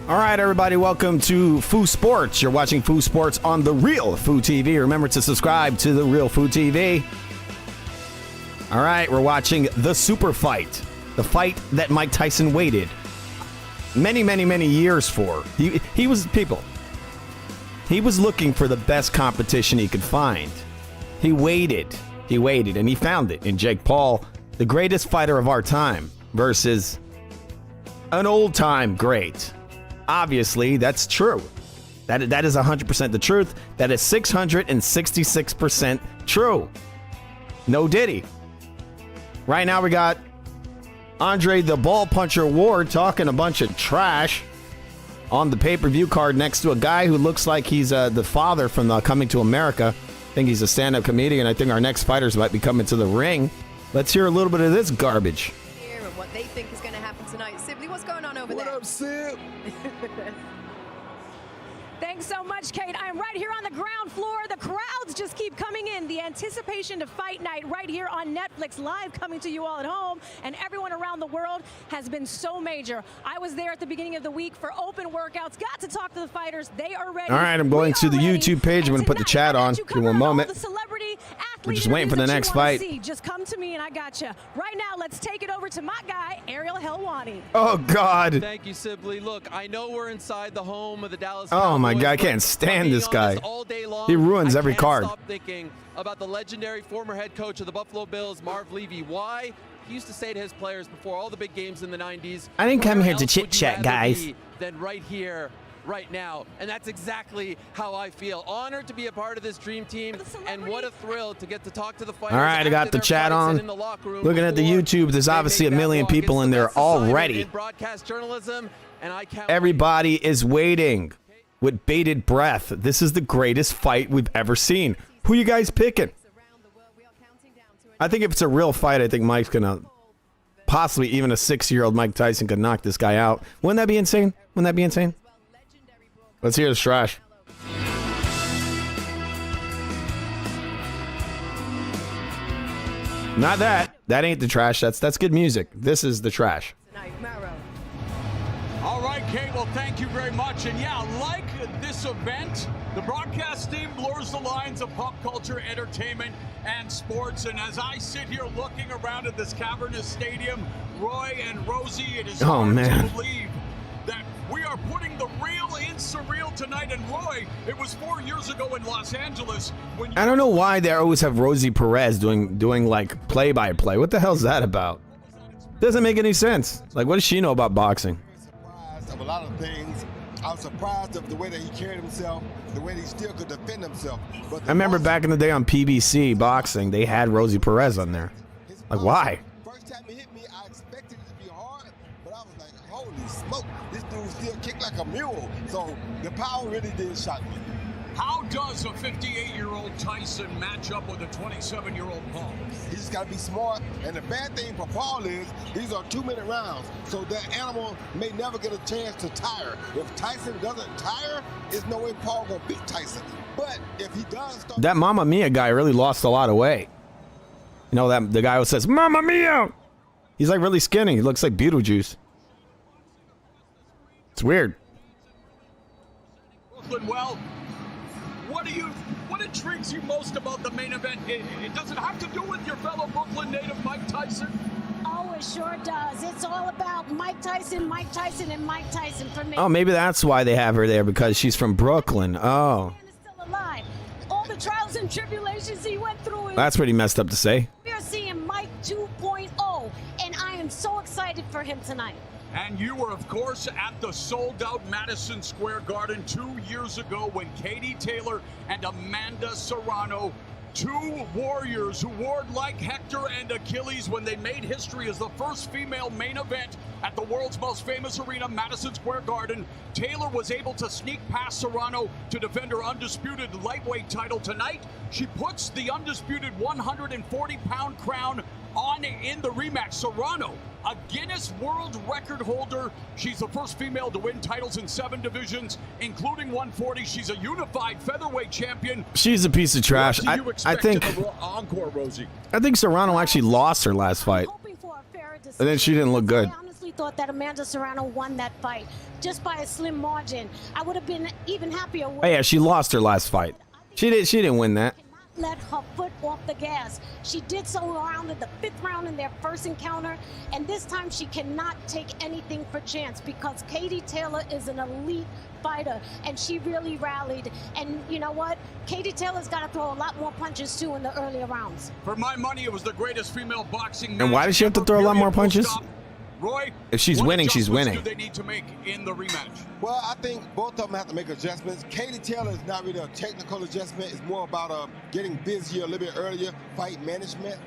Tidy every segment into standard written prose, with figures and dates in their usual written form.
All right, everybody, welcome to Foo Sports. You're watching Foo Sports on The Real Foo TV. Remember to subscribe to The Real Foo TV. All right, we're watching the super fight, the fight that Mike Tyson waited many, many, many years for. He was looking for the best competition he could find. He waited, and he found it in Jake Paul, the greatest fighter of our time, versus an old-time great. Obviously, that's true. That is 100% the truth. That is 666% true. No diddy. Right now we got Andre the Ball Puncher Ward talking a bunch of trash on the pay-per-view card next to a guy who looks like he's the father from Coming to America. I think he's a stand-up comedian. I think our next fighters might be coming to the ring. Let's hear a little bit of this garbage. Here and what they think is going to happen tonight. Sibley, what's going on over there? What up, Sib? Thanks so much, Kate. I'm right here on the ground floor. The crowds just keep coming in. The anticipation to fight night right here on Netflix, live coming to you all at home. And everyone around the world has been so major. I was there at the beginning of the week for open workouts. Got to talk to the fighters. They are ready. All right, I'm going to the YouTube page. I'm going to put the chat on. Give me one moment. We're just waiting for the next fight. Just come to me and I got you. Right now, let's take it over to my guy, Ariel Helwani. Oh, God. Thank you, Sibley. Look, I know we're inside the home of the Dallas Oh, my Cowboys, God. I can't stand this guy. Long, he ruins every card. I can't stop thinking about the legendary former head coach of the Buffalo Bills, Marv Levy. Why? He used to say to his players before all the big games in the 90s, I didn't come here to chit-chat, guys. Then right here, right now. And that's exactly how I feel. Honored to be a part of this dream team, and what a thrill to get to talk to the fighters. All right, I got the chat on. Looking at the YouTube, there's obviously a million people in there already. Broadcast journalism, and I can't Everybody is waiting with bated breath. This is the greatest fight we've ever seen. Who you guys picking? I think if it's a real fight, I think Mike's gonna, possibly even a 6-year-old Mike Tyson could knock this guy out. Wouldn't that be insane? Wouldn't that be insane? Let's hear this trash. Not that. That ain't the trash. That's good music. This is the trash. All right, Kate, well, thank you very much. And yeah, like this event, the broadcast team blurs the lines of pop culture, entertainment, and sports. And as I sit here looking around at this cavernous stadium, Roy and Rosie, it is hard to believe that we are putting the real in surreal tonight. And Roy, it was 4 years ago in Los Angeles when I don't know why they always have Rosie Perez doing like play-by-play. What the hell is that about? Doesn't make any sense. Like, what does she know about boxing? Of a lot of things. I was surprised of the way that he carried himself, the way that he still could defend himself. But I remember back in the day on PBC boxing, they had Rosie Perez on there. Like, why? First time he hit me, I expected it to be hard, but I was like, holy smoke, this dude still kicked like a mule. So the power really did shock me. how does a 58-year-old Tyson match up with a 27-year-old Paul? He just got to be smart. And the bad thing for Paul is these are 2-minute rounds. So that animal may never get a chance to tire. If Tyson doesn't tire, there's no way Paul going to beat Tyson. But if he does start... That Mamma Mia guy really lost a lot of weight. You know, that the guy who says, Mamma Mia! He's like really skinny. He looks like Beetlejuice. It's weird. Brooklyn, well, what intrigues you most about the main event? It doesn't have to do with your fellow Brooklyn native Mike Tyson. Oh, it sure does. It's all about Mike Tyson, and Mike Tyson for me. Oh, maybe that's why they have her there, because she's from Brooklyn. Oh. Is still alive. All the trials and tribulations he went through. That's pretty messed up to say. We are seeing Mike 2.0, and I am so excited for him tonight. And you were, of course, at the sold-out Madison Square Garden 2 years ago when Katie Taylor and Amanda Serrano, two warriors who warred like Hector and Achilles when they made history as the first female main event at the world's most famous arena, Madison Square Garden. Taylor was able to sneak past Serrano to defend her undisputed lightweight title tonight. She puts the undisputed 140-pound crown on in the rematch. Serrano, a Guinness World Record holder. She's the first female to win titles in 7 divisions, including 140. She's a unified featherweight champion. She's a piece of trash. I think encore, Rosie. I think Serrano actually lost her last fight. And then she didn't look good. I honestly thought that Amanda Serrano won that fight just by a slim margin. I would have been even happier. Oh, yeah, she lost her last fight. She didn't win that. Let her foot off the gas. She did so around in the 5th round in their first encounter, and this time she cannot take anything for chance because Katie Taylor is an elite fighter, and she really rallied. And you know what? Katie Taylor's got to throw a lot more punches too in the earlier rounds. For my money, it was the greatest female boxing match. And why does she have to throw a lot more punches? Roy, If she's winning, she's winning. What adjustments do they need to make in the rematch? Well, I think both of them have to make adjustments. Katie Taylor is not really a technical adjustment. It's more about getting busier a little bit earlier, fight management.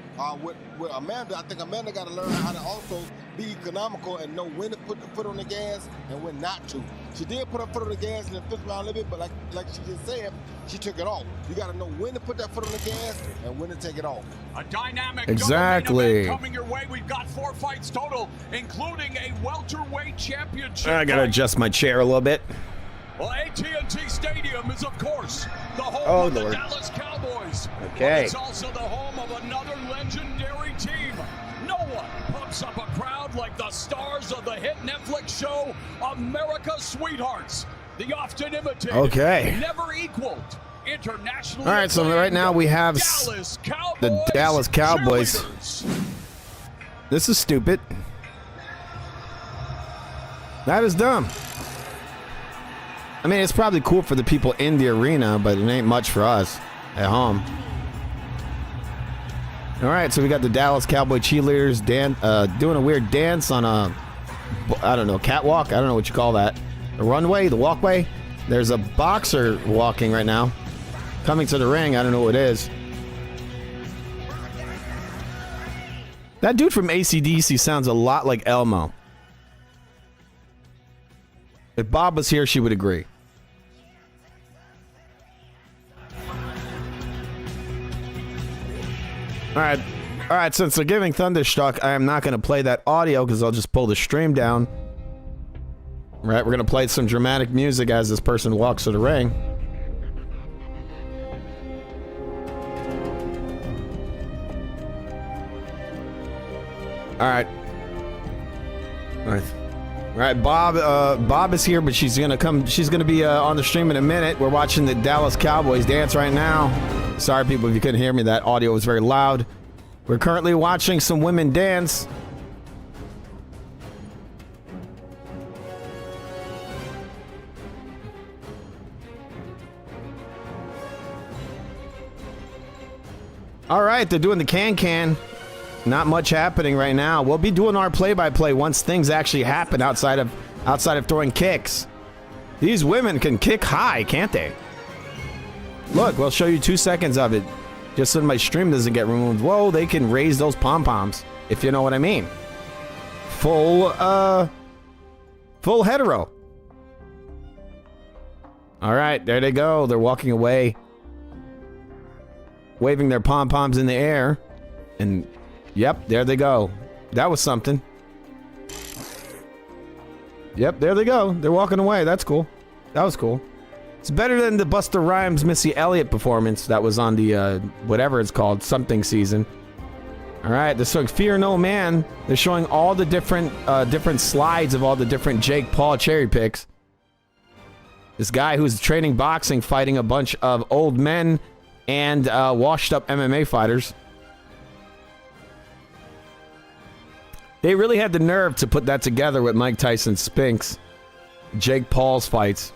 With Amanda, I think Amanda got to learn how to also be economical and know when to put the foot on the gas and when not to. She did put her foot on the gas in the 5th round a little bit, but like she just said, she took it off. You got to know when to put that foot on the gas and when to take it off. A dynamic Exactly. coming your way. We've got 4 fights total, including a welterweight championship. I gotta adjust my chair a little bit. Well, AT&T Stadium is, of course, the home of the Lord. Dallas Cowboys. Okay. But it's also the home of another legendary team. No one pumps up a crowd like the stars of the hit Netflix show America's Sweethearts. The often imitated, Okay. never equaled, internationally. All right, so right now we have the Dallas Cowboys. cheerleaders. This is stupid. That is dumb. I mean, it's probably cool for the people in the arena, but it ain't much for us at home. All right, so we got the Dallas Cowboy cheerleaders doing a weird dance on a, I don't know, catwalk. I don't know what you call that. The runway, the walkway. There's a boxer walking right now, coming to the ring. I don't know what it is. That dude from AC/DC sounds a lot like Elmo. If Bob was here, she would agree. All right, since they're giving Thunderstruck, I am not going to play that audio because I'll just pull the stream down. All right, we're going to play some dramatic music as this person walks to the ring. All right. All right, Bob is here, but she's gonna be on the stream in a minute. We're watching the Dallas Cowboys dance right now. Sorry, people, if you couldn't hear me, that audio was very loud. We're currently watching some women dance. All right, they're doing the can. Not much happening right now. We'll be doing our play-by-play once things actually happen outside of throwing kicks. These women can kick high, can't they? Look, we'll show you 2 seconds of it, just so my stream doesn't get removed. Whoa, they can raise those pom-poms, if you know what I mean. Full hetero. All right, there they go. They're walking away, waving their pom-poms in the air, and yep, there they go. That was something. Yep, there they go. They're walking away. That's cool. That was cool. It's better than the Busta Rhymes Missy Elliott performance that was on the whatever it's called, something season. All right, they're showing Fear No Man. They're showing all the different slides of all the different Jake Paul cherry picks. This guy who's training boxing, fighting a bunch of old men and washed up MMA fighters. They really had the nerve to put that together with Mike Tyson Spinks, Jake Paul's fights.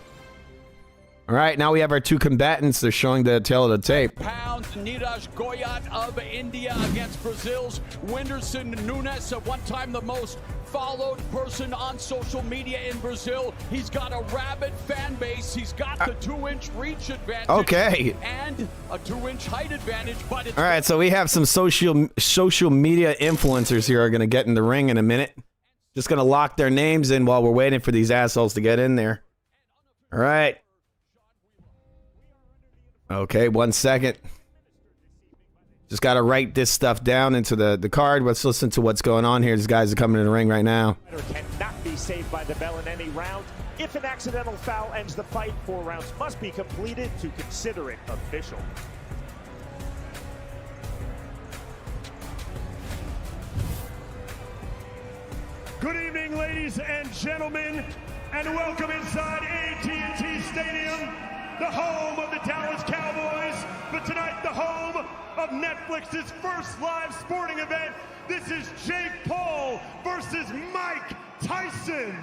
All right, now we have our 2 combatants. They're showing the tail of the tape. Pounds, Niraj Goyat of India against Brazil's Whindersson Nunes, at one time the most followed person on social media in Brazil. He's got a rabid fan base. He's got the 2-inch reach advantage. Okay. And a 2-inch height advantage. But it's All right, so we have some social media influencers here are going to get in the ring in a minute. Just going to lock their names in while we're waiting for these assholes to get in there. All right. Okay, 1 second. Just got to write this stuff down into the card. Let's listen to what's going on here. These guys are coming in the ring right now. Cannot be saved by the bell in any round. If an accidental foul ends the fight, 4 rounds must be completed to consider it official. Good evening, ladies and gentlemen, and welcome inside AT&T Stadium, the home of the Dallas Cowboys, but tonight the home of Netflix's first live sporting event. This is Jake Paul versus Mike Tyson.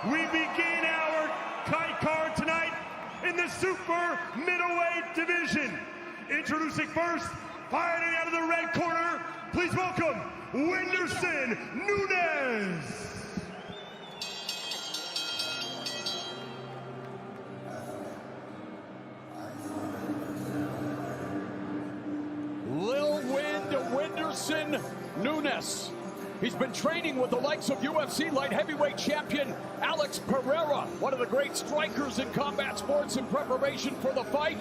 We begin our card tonight in the super middleweight division. Introducing first, fighting out of the red corner, please welcome Whindersson Nunes. Lil Whindersson Nunes. He's been training with the likes of UFC light heavyweight champion Alex Pereira, one of the great strikers in combat sports, in preparation for the fight.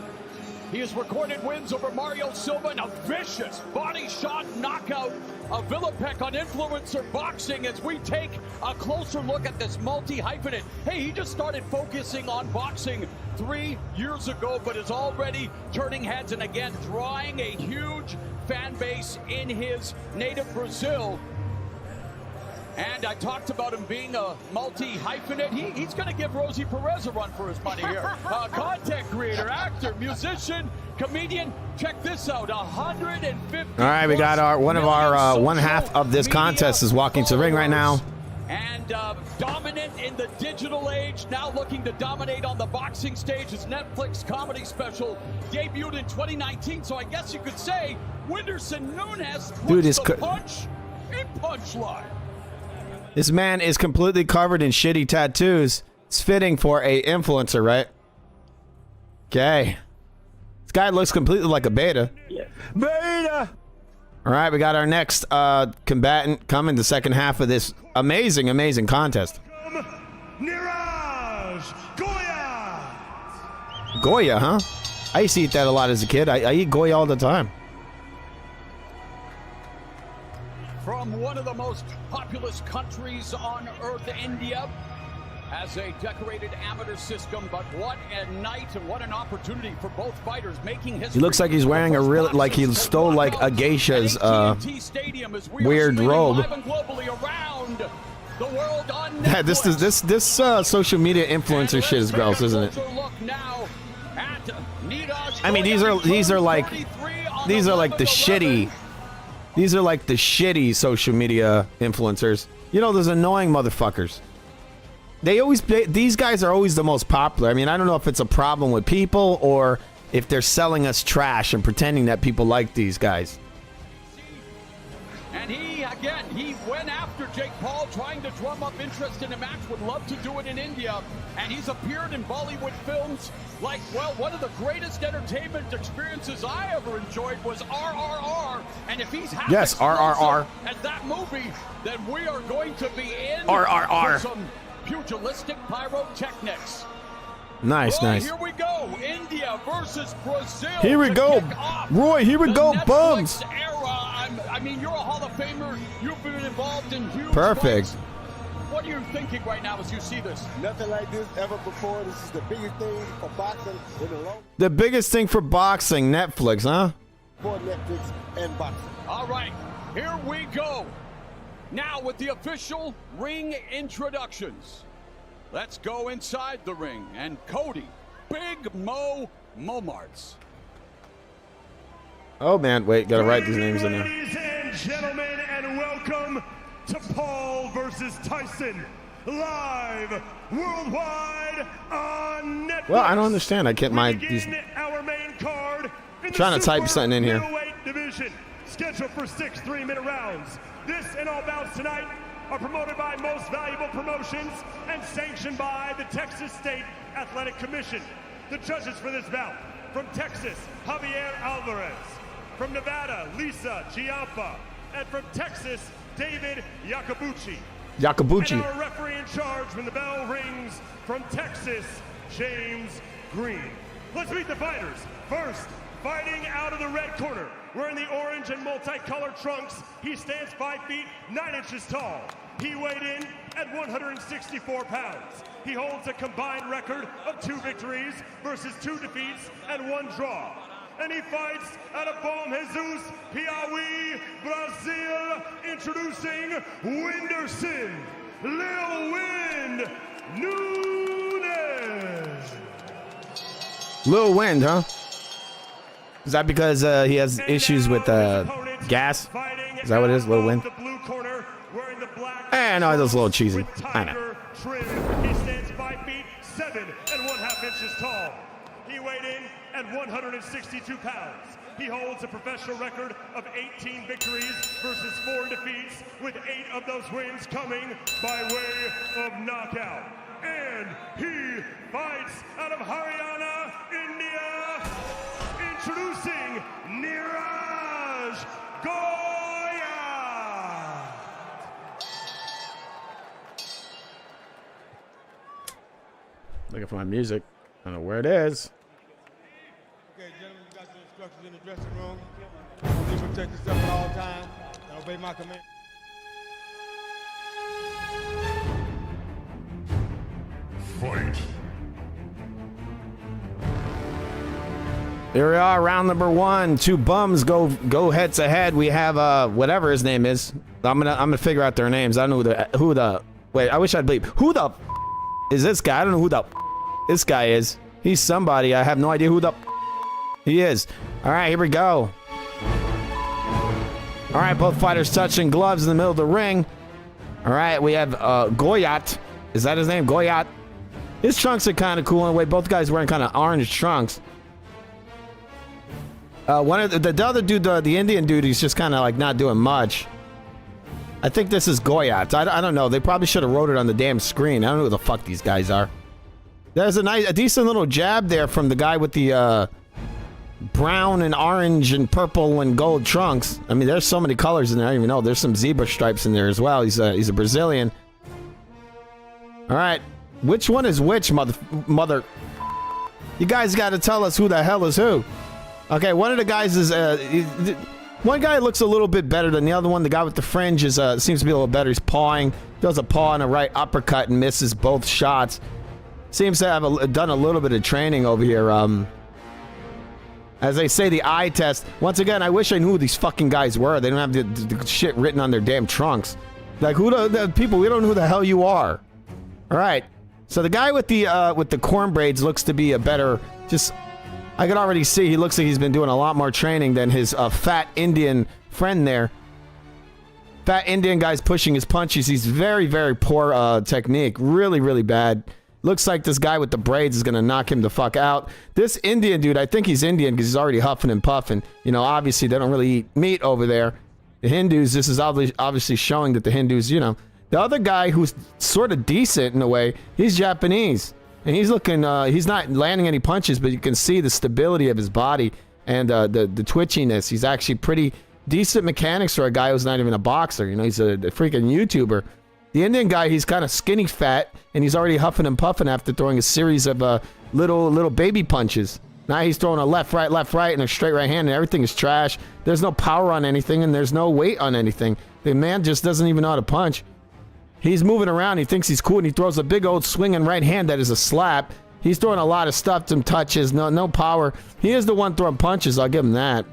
He has recorded wins over Mario Silva in a vicious body shot knockout of Villapec on Influencer Boxing, as we take a closer look at this multi-hyphenate. Hey, he just started focusing on boxing 3 years ago, but is already turning heads and again drawing a huge fan base in his native Brazil. And I talked about him being a multi-hyphenate. He's going to give Rosie Perez a run for his money here. Content creator, actor, musician, comedian. Check this out, 150. All right, we got our one half of this contest is walking to the ring right now. And dominant in the digital age, now looking to dominate on the boxing stage. His Netflix comedy special debuted in 2019. So I guess you could say Whindersson Nunes puts the punch in Punchline. This man is completely covered in shitty tattoos. It's fitting for a influencer, right? Okay. This guy looks completely like a beta. Yeah. Beta! All right, we got our next combatant coming the second half of this amazing, amazing contest. Niraj Goya! Goya, huh? I used to eat that a lot as a kid. I eat Goya all the time. From one of the most populous countries on earth, India, has a decorated amateur system, but what a night and what an opportunity for both fighters, making history. He looks like he's wearing a real, like he stole like a geisha's weird robe. Yeah, this social media influencer shit is gross, isn't it? I mean, these are like the shitty. These are like the shitty social media influencers. You know, those annoying motherfuckers. These guys are always the most popular. I mean, I don't know if it's a problem with people or if they're selling us trash and pretending that people like these guys. And he went after Jake Paul, trying to drum up interest in a match. Would love to do it in India. And he's appeared in Bollywood films like, well, one of the greatest entertainment experiences I ever enjoyed was RRR. And if he's half RRR as that movie, then we are going to be in RRR. for some pugilistic pyrotechnics. Nice, nice. Here we go. India versus Brazil. Here we go. Roy, here we go. Bums. Era. I mean, you're a Hall of Famer. You've been involved in huge Perfect. fights. What are you thinking right now as you see this? Nothing like this ever before. This is the biggest thing for boxing in a long. The biggest thing for boxing, Netflix, huh? For Netflix and boxing. All right, here we go. Now with the official ring introductions. Let's go inside the ring. And Cody, Big Mo Momarts. Oh, man. Wait, gotta write these names in there. Ladies and gentlemen, and welcome to Paul versus Tyson, live worldwide on Netflix. Well, I don't understand. I can't mind these. Our main card in Trying to type something in here. Division, scheduled for 6 3-minute rounds. This and all bouts tonight are promoted by Most Valuable Promotions and sanctioned by the Texas State Athletic Commission. The judges for this bout, from Texas, Javier Alvarez. From Nevada, Lisa Giampa. And from Texas, David Yakabuchi. And our referee in charge when the bell rings, from Texas, James Green. Let's meet the fighters. First, fighting out of the red corner, wearing the orange and multicolored trunks, he stands 5 feet 9 inches tall. He weighed in at 164 pounds. He holds a combined record of 2 victories versus 2 defeats and 1 draw. and he fights out of Bom Jesus, Piauí, Brazil. Introducing Whindersson, Lil Wind Nunes. Lil Wind, huh? Is that because he has issues with gas? Is that what it is, Lil Wind? No, it was a little cheesy. I know. He stands 5 feet 7 1/2 inches tall. He weighed in at 162 pounds. He holds a professional record of 18 victories versus 4 defeats, with 8 of those wins coming by way of knockout. And he fights out of Haryana, India. Introducing Niraj Goya. Looking for my music. I don't know where it is. Okay, gentlemen, you got your instructions in the dressing room. Please protect yourself at all times and obey my command. Fight. Here we are, round number 1. 2 bums go head to head. We have whatever his name is. I'm gonna figure out their names. I don't know who the wait. I wish I'd believe who the is this guy. I don't know who the this guy is. He's somebody. I have no idea who the he is. All right, here we go. All right, both fighters touching gloves in the middle of the ring. All right, we have Goyat. Is that his name? Goyat. His trunks are kind of cool in a way. Both guys wearing kind of orange trunks. One of the other dude, the Indian dude, he's just kind of like not doing much. I think this is Goyat. I don't know. They probably should have wrote it on the damn screen. I don't know who the fuck these guys are. There's a decent little jab there from the guy with the brown and orange and purple and gold trunks. I mean, there's so many colors in there. I don't even know. There's some zebra stripes in there as well. He's a Brazilian. All right, which one is which, mother? You guys got to tell us who the hell is who. Okay, one of the guys is one guy looks a little bit better than the other one. The guy with the fringe is seems to be a little better. He's pawing, does a paw and a right uppercut and misses both shots. Seems to have done a little bit of training over here. As they say, the eye test. Once again, I wish I knew who these fucking guys were. They don't have the shit written on their damn trunks. Like, who the people? We don't know who the hell you are. All right. So the guy with the corn braids looks to be a better. Just, I can already see he looks like he's been doing a lot more training than his fat Indian friend there. Fat Indian guy's pushing his punches. He's very, very poor technique. Really, really bad. Looks like this guy with the braids is going to knock him the fuck out. This Indian dude, I think he's Indian because he's already huffing and puffing. You know, obviously they don't really eat meat over there. The Hindus, this is obviously showing that the Hindus, you know. The other guy who's sort of decent in a way, he's Japanese. And he's looking, he's not landing any punches, but you can see the stability of his body and the twitchiness. He's actually pretty decent mechanics for a guy who's not even a boxer. You know, he's a freaking YouTuber. The Indian guy, he's kind of skinny fat, and he's already huffing and puffing after throwing a series of little baby punches. Now he's throwing a left, right, and a straight right hand, and everything is trash. There's no power on anything, and there's no weight on anything. The man just doesn't even know how to punch. He's moving around. He thinks he's cool, and he throws a big old swinging right hand that is a slap. He's throwing a lot of stuff, some touches, no power. He is the one throwing punches. I'll give him that.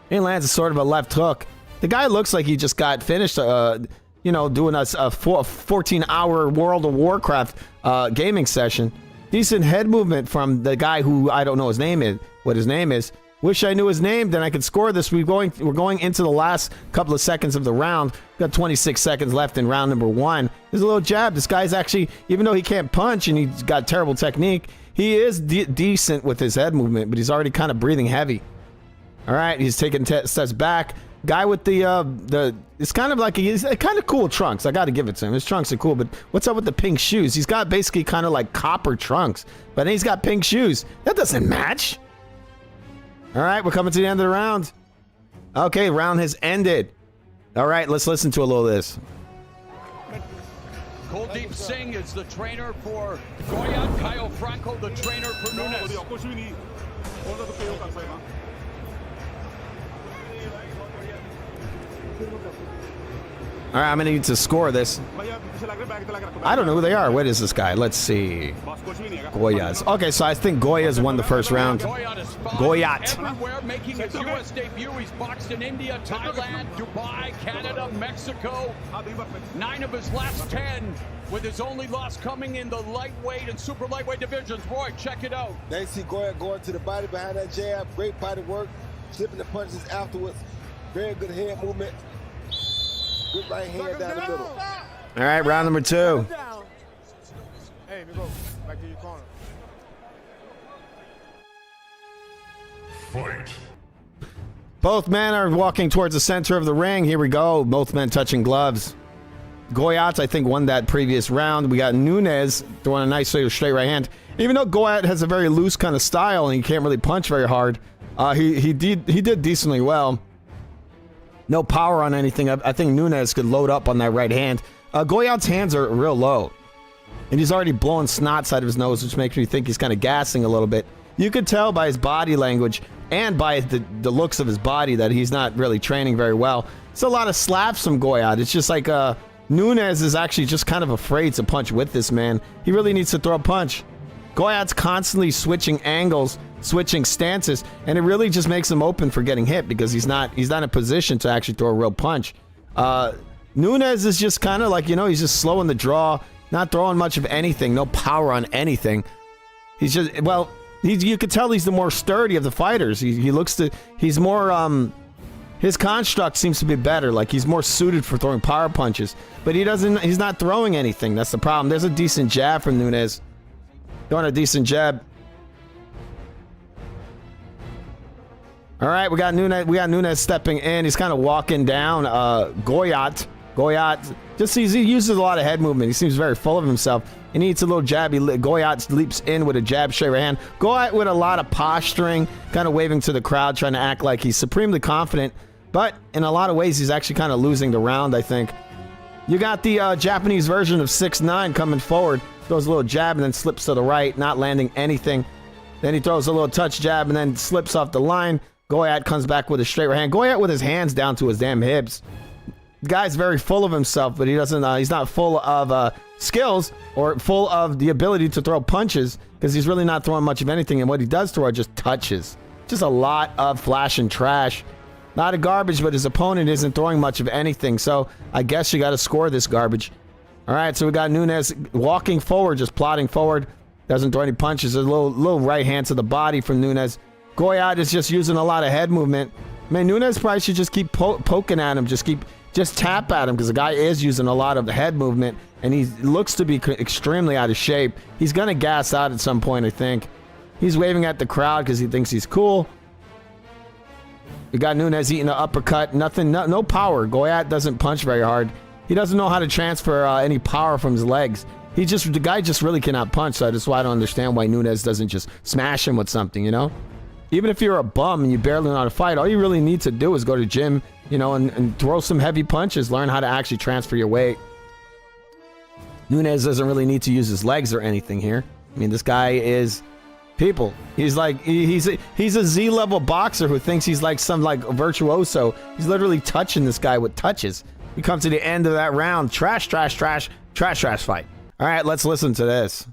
He lands a sort of a left hook. The guy looks like he just got finished, you know, doing a 14-hour World of Warcraft gaming session. Decent head movement from the guy who I don't know what his name is. Wish I knew his name, then I could score this. We're going into the last couple of seconds of the round. Got 26 seconds left in round number 1. There's a little jab. This guy's actually, even though he can't punch and he's got terrible technique, he is decent with his head movement, but he's already kind of breathing heavy. All right, he's taking steps back. Guy with the it's kind of like he's kind of cool trunks. I got to give it to him. His trunks are cool, but what's up with the pink shoes? He's got basically kind of like copper trunks, but then he's got pink shoes. That doesn't match. All right, we're coming to the end of the round. Okay, round has ended. All right, let's listen to a little of this. Kuldeep Singh is the trainer for Goyat, Kyle Franco, the trainer for Nunes. All right, I'm going to need to score this. I don't know who they are. What is this guy? Let's see. Goyas. Okay, so I think Goyas won the first round. Goyat. Everywhere making his U.S. debut. He's boxed in India, Thailand, Dubai, Canada, Mexico. 9 of his last 10, with his only loss coming in the lightweight and super lightweight divisions. Roy, check it out. They see Goya going to the body behind that jab. Great body work. Slipping the punches afterwards. Very good head movement. Good right hand down the middle. All right, round number 2. Hey, we go back to your corner. Fight. Both men are walking towards the center of the ring. Here we go. Both men touching gloves. Goyat, I think, won that previous round. We got Nunes throwing a nice straight right hand. Even though Goyat has a very loose kind of style and he can't really punch very hard, he did decently well. No power on anything. I think Nunes could load up on that right hand. Goyat's hands are real low. And he's already blowing snot out of his nose, which makes me think he's kind of gassing a little bit. You could tell by his body language and by the looks of his body that he's not really training very well. It's a lot of slaps from Goyat. It's just like Nunes is actually just kind of afraid to punch with this man. He really needs to throw a punch. Goyat's constantly switching angles, switching stances, and it really just makes him open for getting hit because he's not in a position to actually throw a real punch. Nunes is just kind of like, he's just slow in the draw, not throwing much of anything, no power on anything. He's just, you could tell he's the more sturdy of the fighters. He's more, his construct seems to be better. Like he's more suited for throwing power punches, but he's not throwing anything. That's the problem. There's a decent jab from Nunes. Throwing a decent jab. All right, we got Nunes stepping in. He's kind of walking down. Goyat, he uses a lot of head movement. He seems very full of himself. He needs a little jab. Goyat leaps in with a jab, straight right hand. Goyat with a lot of posturing, kind of waving to the crowd, trying to act like he's supremely confident. But in a lot of ways, he's actually kind of losing the round, I think. You got the Japanese version of 6ix9ine coming forward. Throws a little jab and then slips to the right, not landing anything. Then he throws a little touch jab and then slips off the line. Goyat comes back with a straight right hand. Goyat with his hands down to his damn hips. The guy's very full of himself, but he's not full of skills or full of the ability to throw punches because he's really not throwing much of anything. And what he does throw are just touches. Just a lot of flash and trash. Not a garbage, but his opponent isn't throwing much of anything. So I guess you got to score this garbage. All right, so we got Nunes walking forward, just plodding forward. Doesn't throw any punches. A little right hand to the body from Nunes. Goyat is just using a lot of head movement. Man, Nunes probably should just keep poking at him. Just tap at him because the guy is using a lot of the head movement, and he looks to be extremely out of shape. He's going to gas out at some point, I think. He's waving at the crowd because he thinks he's cool. We got Nunes eating an uppercut. Nothing, no power. Goyat doesn't punch very hard. He doesn't know how to transfer any power from his legs. The guy just really cannot punch, so that's why I don't understand why Nunes doesn't just smash him with something, Even if you're a bum and you barely know how to fight, all you really need to do is go to gym, and throw some heavy punches, learn how to actually transfer your weight. Nunes doesn't really need to use his legs or anything here. I mean, this guy is people. He's like, he's a Z-level boxer who thinks he's like some virtuoso. He's literally touching this guy with touches. We come to the end of that round. Trash fight. All right, let's listen to this.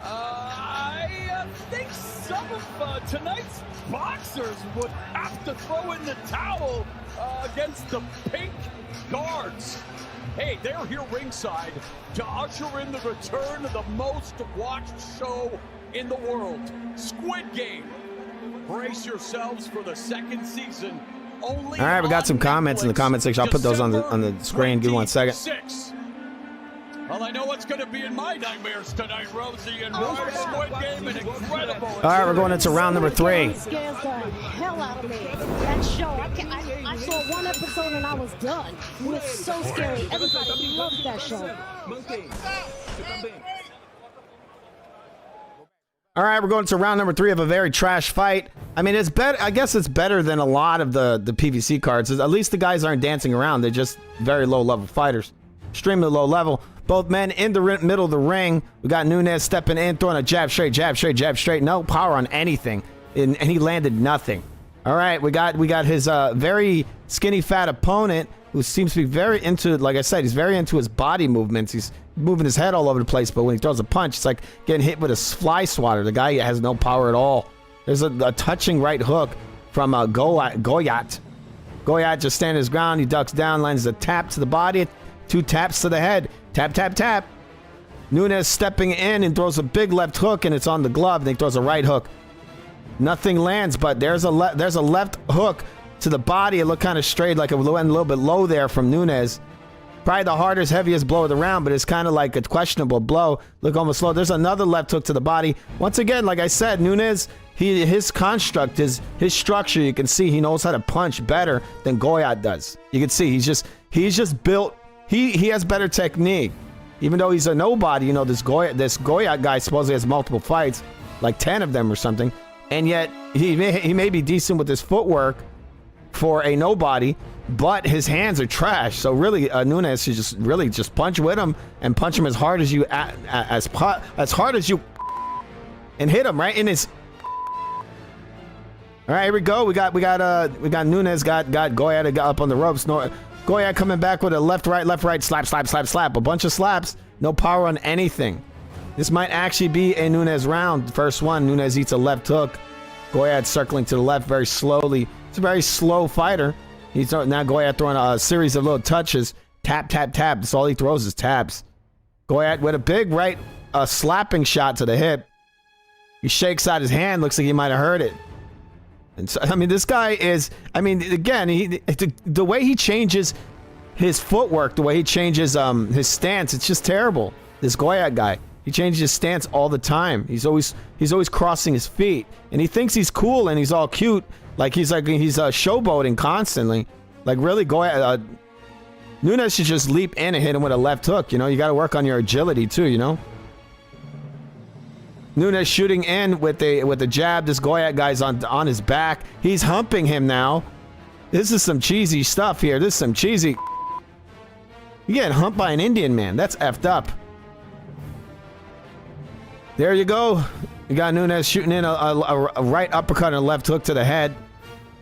I think some of tonight's boxers would have to throw in the towel against the pink guards. Hey, they're here ringside to usher in the return of the most watched show in the world, Squid Game. Brace yourselves for the second season. All right, we got some comments in the comment section. I'll put those on the screen. Give me 1 second. Well, I know what's going to be in my nightmares tonight, Rosie, and Squid Game, an incredible. All right, we're going into round number 3. It scares the hell out of me. That show, I saw one episode and I was done. It was so scary. Everybody loves that show. All right, we're going to round number 3 of a very trash fight. I mean, it's better. I guess it's better than a lot of the PVC cards. At least the guys aren't dancing around. They're just very low-level fighters. Extremely low level. Both men in the middle of the ring. We got Nunes stepping in, throwing a jab straight. No power on anything. And he landed nothing. All right, we got his very skinny fat opponent who seems to be very into, like I said, he's very into his body movements. He's moving his head all over the place, but when he throws a punch, it's like getting hit with a fly swatter. The guy has no power at all. There's a touching right hook from Goyat. Goyat just standing his ground. He ducks down, lands a tap to the body, 2 taps to the head. Tap, tap, tap. Nunes stepping in and throws a big left hook, and it's on the glove. Then he throws a right hook. Nothing lands, but there's a left hook to the body. It looked kind of straight, like it went a little bit low there from Nunes. Probably the hardest, heaviest blow of the round, but it's kind of like a questionable blow. Look almost low. There's another left hook to the body. Once again, like I said, Nunes, his construct, his structure, you can see he knows how to punch better than Goyat does. You can see he's just built. He has better technique. Even though he's a nobody, you know, this Goyat guy supposedly has multiple fights, like 10 of them or something. And yet he may be decent with his footwork for a nobody, but his hands are trash. So really, Nunes should just punch with him and punch him as hard as you as hard as you and hit him right in his. All right, here we go. We got Nunes got Goyat up on the ropes. Goyat coming back with a left, right, slap, slap, slap, slap. A bunch of slaps. No power on anything. This might actually be a Nunes round. First one, Nunes eats a left hook. Goyat circling to the left very slowly. It's a very slow fighter. Now Goyat throwing a series of little touches. Tap, tap, tap. That's all he throws is taps. Goyat with a big right, slapping shot to the hip. He shakes out his hand. Looks like he might have hurt it. And so, I mean, this guy is, I mean, again, the way he changes his footwork, the way he changes his stance, it's just terrible. This Goyat guy, he changes his stance all the time. He's always crossing his feet, and he thinks he's cool and he's all cute, like he's showboating constantly. Like really, Goyat, Nunes should just leap in and hit him with a left hook. You know, you got to work on your agility too. You know. Nunes shooting in with a jab. This Goyat guy's on his back. He's humping him now. This is some cheesy stuff here. This is some cheesy. You getting humped by an Indian man. That's effed up. There you go. You got Nunes shooting in a right uppercut and a left hook to the head.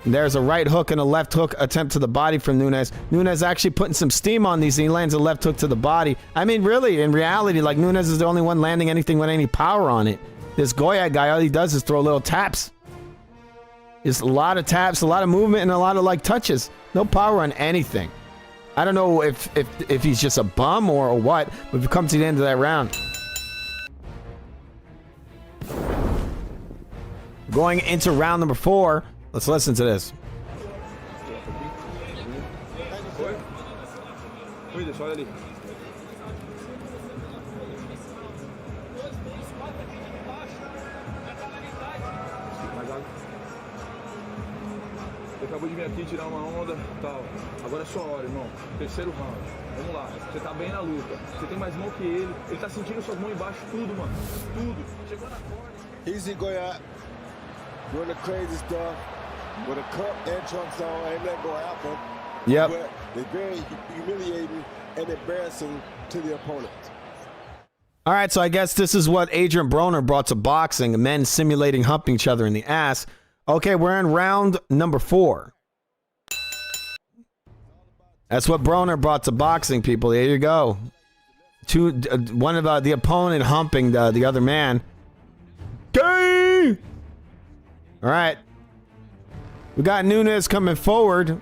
And there's a right hook and a left hook attempt to the body from Nunes. Nunes actually putting some steam on these, and he lands a left hook to the body. I mean, really, in reality, like, Nunes is the only one landing anything with any power on it. This Goyat guy, all he does is throw little taps. It's a lot of taps, a lot of movement, and a lot of, like, touches. No power on anything. I don't know if he's just a bum or what, but we've come to the end of that round. Going into round number 4. Let's listen to this. Acabou de vir aqui tirar uma onda, tal. Agora é sua hora, irmão. Terceiro round. Vamos lá. Você tá bem na luta. Você tem mais mão que ele. Ele tá sentindo suas mãos embaixo, tudo, mano. Tudo. Chegou na corda. Easy, Goyat. Doing the crazy stuff. With a cup and trunks on, ain't that gonna happen? Yep. But it's very humiliating and embarrassing to the opponent. All right, so I guess this is what Adrian Broner brought to boxing, men simulating humping each other in the ass. Okay, we're in round number 4. That's what Broner brought to boxing, people. There you go. One of the opponent humping the other man. Gay! All right. We got Nunes coming forward.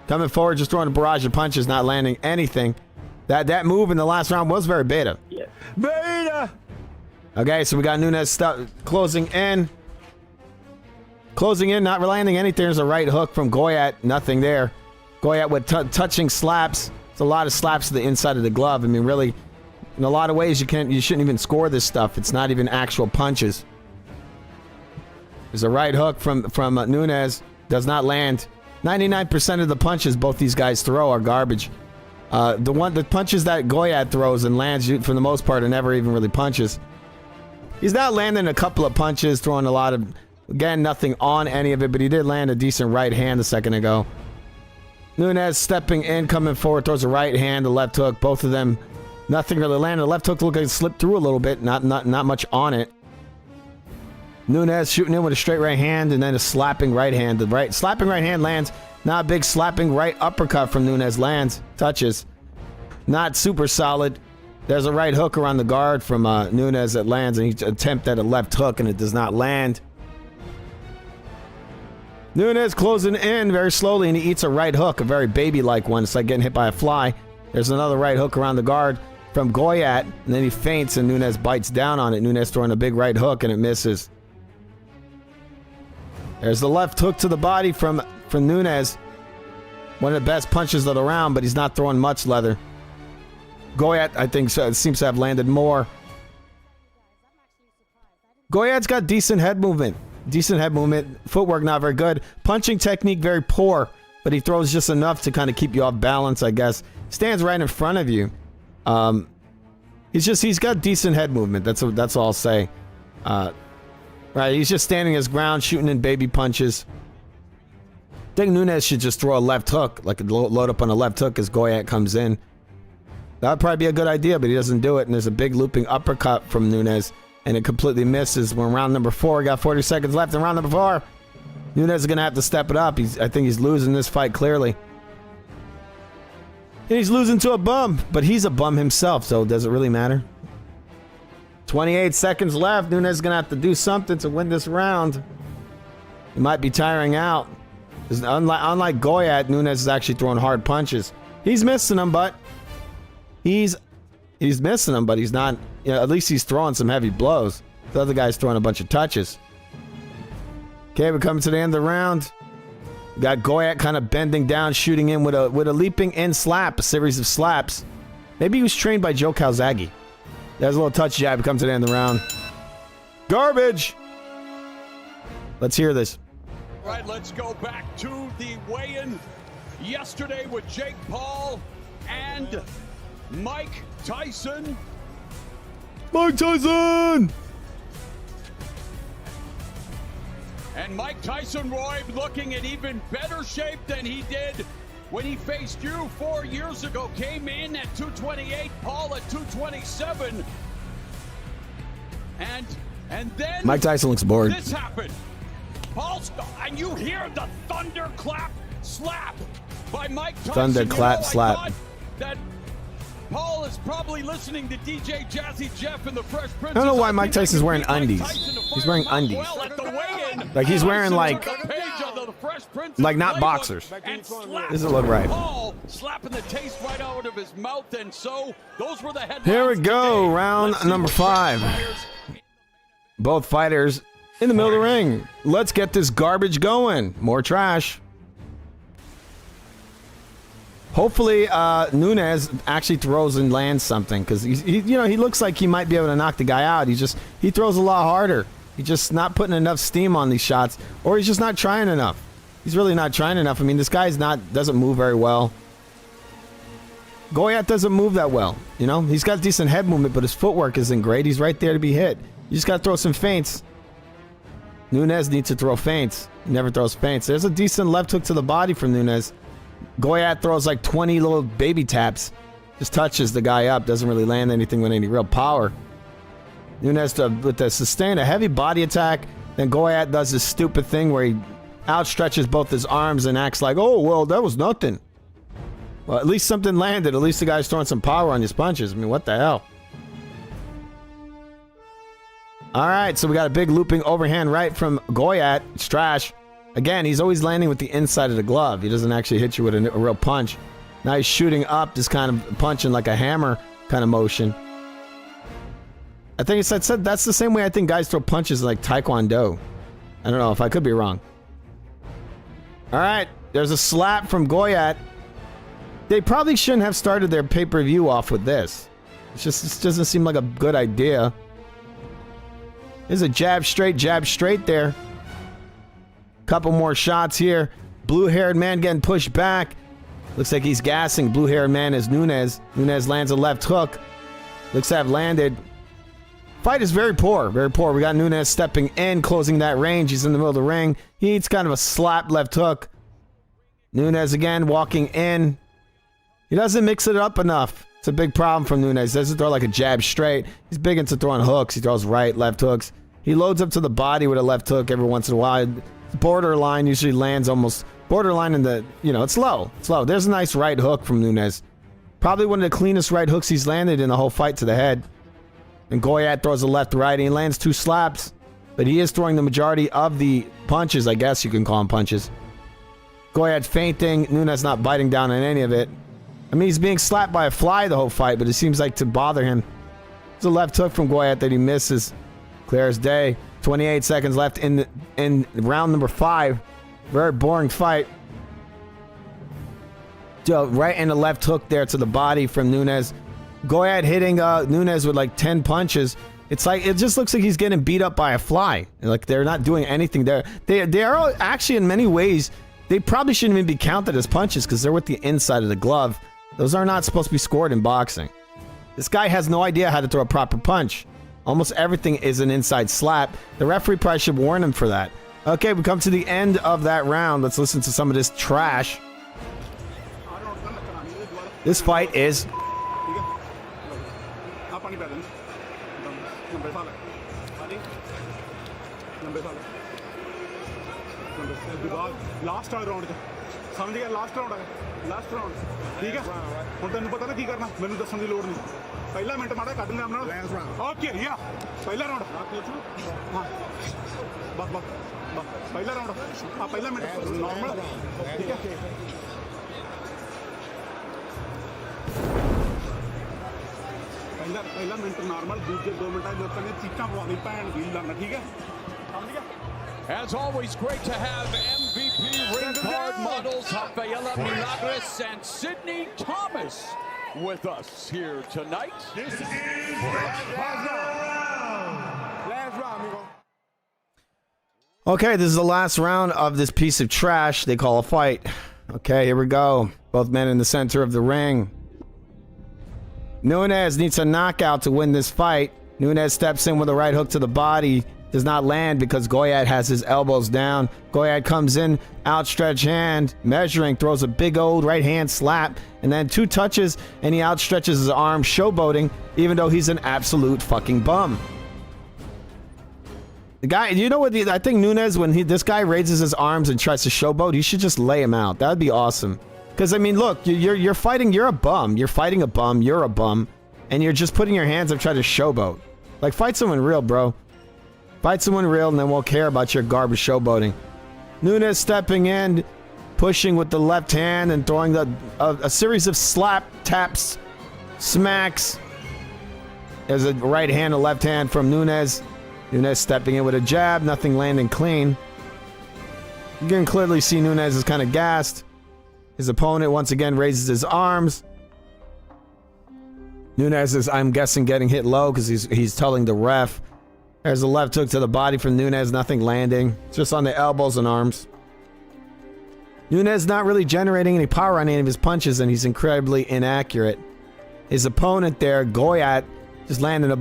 Just throwing a barrage of punches, not landing anything. That move in the last round was very beta. Yeah. Beta! Okay, so we got Nunes closing in. Closing in, not landing anything. There's a right hook from Goyat. Nothing there. Goyat with touching slaps. It's a lot of slaps to the inside of the glove. I mean, really, in a lot of ways, you shouldn't even score this stuff. It's not even actual punches. There's a right hook from Nunes. Does not land. 99% of the punches both these guys throw are garbage. The punches that Goyat throws and lands, for the most part, are never even really punches. He's not landing a couple of punches, throwing a lot of, again, nothing on any of it, but he did land a decent right hand a second ago. Nunes stepping in, coming forward, throws a right hand, a left hook. Both of them, nothing really landed. The left hook looked like it slipped through a little bit, not much on it. Nunes shooting in with a straight right hand and then a slapping right hand. The slapping right hand lands. Not a big slapping right uppercut from Nunes. Lands, touches. Not super solid. There's a right hook around the guard from Nunes that lands, and he attempts at a left hook, and it does not land. Nunes closing in very slowly, and he eats a right hook, a very baby-like one. It's like getting hit by a fly. There's another right hook around the guard from Goyat, and then he feints, and Nunes bites down on it. Nunes throwing a big right hook, and it misses. There's the left hook to the body from Nunes. One of the best punches of the round, but he's not throwing much leather. Goyat, I think, seems to have landed more. Goyat's got decent head movement. Footwork not very good. Punching technique very poor, but he throws just enough to kind of keep you off balance, I guess. Stands right in front of you. He's got decent head movement. That's all I'll say. Right, he's just standing his ground, shooting in baby punches. I think Nunes should just throw a left hook, like load up on a left hook as Goyat comes in. That would probably be a good idea, but he doesn't do it. And there's a big looping uppercut from Nunes, and it completely misses. We're in round number 4. We got 40 seconds left in round number 4. Nunes is going to have to step it up. I think he's losing this fight clearly. And he's losing to a bum, but he's a bum himself, so does it really matter? 28 seconds left. Nunes is going to have to do something to win this round. He might be tiring out. Unlike Goyat, Nunes is actually throwing hard punches. He's missing them, but he's missing them, but he's not. At least he's throwing some heavy blows. The other guy's throwing a bunch of touches. Okay, we're coming to the end of the round. We got Goyat kind of bending down, shooting in with a leaping in slap, a series of slaps. Maybe he was trained by Joe Calzaghe. There's a little touch jab. We come to the end of the round. Garbage. Let's hear this. All right, let's go back to the weigh-in yesterday with Jake Paul and Mike Tyson. Mike Tyson! And Mike Tyson, Roy, looking in even better shape than he did when he faced you 4 years ago. Came in at 228, Paul at 227. And then Mike Tyson looks bored. This happened. And you hear the thunderclap slap by Mike Tyson. Thunderclap slap. That Paul is probably listening to DJ Jazzy Jeff and the Fresh Prince. I don't know why Mike Tyson's wearing undies. He's wearing undies. Like he's wearing like not boxers. Doesn't look right. Paul slapping the taste right out of his mouth, and so those were the headlines. Here we go, round number 5. Both fighters in the middle of the ring. Let's get this garbage going. More trash. Hopefully, Nunes actually throws and lands something, because he looks like he might be able to knock the guy out. He throws a lot harder. He's just not putting enough steam on these shots, or he's just not trying enough. He's really not trying enough. I mean, this guy's doesn't move very well. Goyat doesn't move that well. He's got decent head movement, but his footwork isn't great. He's right there to be hit. You just got to throw some feints. Nunes needs to throw feints. He never throws feints. There's a decent left hook to the body from Nunes. Goyat throws like 20 little baby taps. Just touches the guy up. Doesn't really land anything with any real power. Nunes with the sustain a heavy body attack. Then Goyat does this stupid thing where he outstretches both his arms and acts like, oh, well, that was nothing. Well, at least something landed. At least the guy's throwing some power on his punches. I mean, what the hell? All right, so we got a big looping overhand right from Goyat. It's trash. Again, he's always landing with the inside of the glove. He doesn't actually hit you with a real punch. Now he's shooting up, just kind of punching like a hammer kind of motion. I think it's said that's the same way I think guys throw punches like Taekwondo. I don't know if I could be wrong. All right, there's a slap from Goyat. They probably shouldn't have started their pay-per-view off with this. It doesn't seem like a good idea. There's a jab straight there. Couple more shots here. Blue-haired man getting pushed back. Looks like he's gassing. Blue-haired man is Nunes. Nunes lands a left hook. Looks to have landed. Fight is very poor. Very poor. We got Nunes stepping in, closing that range. He's in the middle of the ring. He eats kind of a slap left hook. Nunes again walking in. He doesn't mix it up enough. It's a big problem from Nunes. He doesn't throw like a jab straight. He's big into throwing hooks. He throws right, left hooks. He loads up to the body with a left hook every once in a while. Borderline, usually lands almost borderline in the, it's low. It's low. There's a nice right hook from Nunes. Probably one of the cleanest right hooks he's landed in the whole fight to the head. And Goyat throws a left right, and he lands 2 slaps. But he is throwing the majority of the punches, I guess you can call them punches. Goyat feinting, Nunes not biting down on any of it. I mean, he's being slapped by a fly the whole fight, but it seems like to bother him. It's a left hook from Goyat that he misses. Clear as day. 28 seconds left in round number 5. Very boring fight. So right in the left hook there to the body from Nunes. Goyat hitting Nunes with like 10 punches. It's like, it just looks like he's getting beat up by a fly. Like they're not doing anything there. They are actually in many ways, they probably shouldn't even be counted as punches because they're with the inside of the glove. Those are not supposed to be scored in boxing. This guy has no idea how to throw a proper punch. Almost everything is an inside slap. The referee probably should warn him for that. Okay, we come to the end of that round. Let's listen to some of this trash. This fight is... last round समझ गया last round ठीक है ਹੁਣ ਤੈਨੂੰ ਪਤਾ ਨਾ ਕੀ ਕਰਨਾ ਮੈਨੂੰ ਦੱਸਣ ਦੀ ਲੋੜ ਨਹੀਂ ਪਹਿਲਾ ਮਿੰਟ ਮਾੜਾ ਕੱਢ ਲਿਆ ਆਪਣਾ ਓਕੇ ਯਾ ਪਹਿਲਾ ਰਾਉਂਡ ਹਾਂ ਬਸ ਪਹਿਲਾ ਰਾਉਂਡ ਆ ਪਹਿਲਾ ਮਿੰਟ ਨਾਰਮਲ ਠੀਕ ਹੈ ਪਹਿਲਾ ਮਿੰਟ ਨਾਰਮਲ ਦੂਜੇ 2 ਮਿੰਟਾਂ ਲੋਕਾਂ ਨੇ ਚੀਕਾਂ ਪਵਾ ਦੀ ਭੈਣ ਦੀ ਲੜਨਾ ਠੀਕ ਹੈ ਸਮਝ ਗਿਆ As always, great to have MVP ring card models Rafaela Milagres and Sydney Thomas with us here tonight. This is last round. Last round, amigo. Okay, this is the last round of this piece of trash they call a fight. Okay, here we go. Both men in the center of the ring. Nunes needs a knockout to win this fight. Nunes steps in with a right hook to the body. Does not land because Goyat has his elbows down. Goyat comes in, outstretched hand, measuring, throws a big old right hand slap, and then 2 touches, and he outstretches his arm, showboating, even though he's an absolute fucking bum. The guy, you know what? I think Nunes, when this guy raises his arms and tries to showboat, he should just lay him out. That would be awesome. Because I mean, look, you're fighting. You're a bum. You're fighting a bum. You're a bum, and you're just putting your hands up trying to showboat. Like, fight someone real, bro. Fight someone real, and then we'll care about your garbage showboating. Nunes stepping in, pushing with the left hand and throwing a series of slap, taps, smacks. There's a right hand, a left hand from Nunes. Nunes stepping in with a jab, nothing landing clean. You can clearly see Nunes is kind of gassed. His opponent once again raises his arms. Nunes is, I'm guessing, getting hit low because he's telling the ref. There's a left hook to the body from Nunes, nothing landing. It's just on the elbows and arms. Nunes not really generating any power on any of his punches, and he's incredibly inaccurate. His opponent there, Goyat, just landing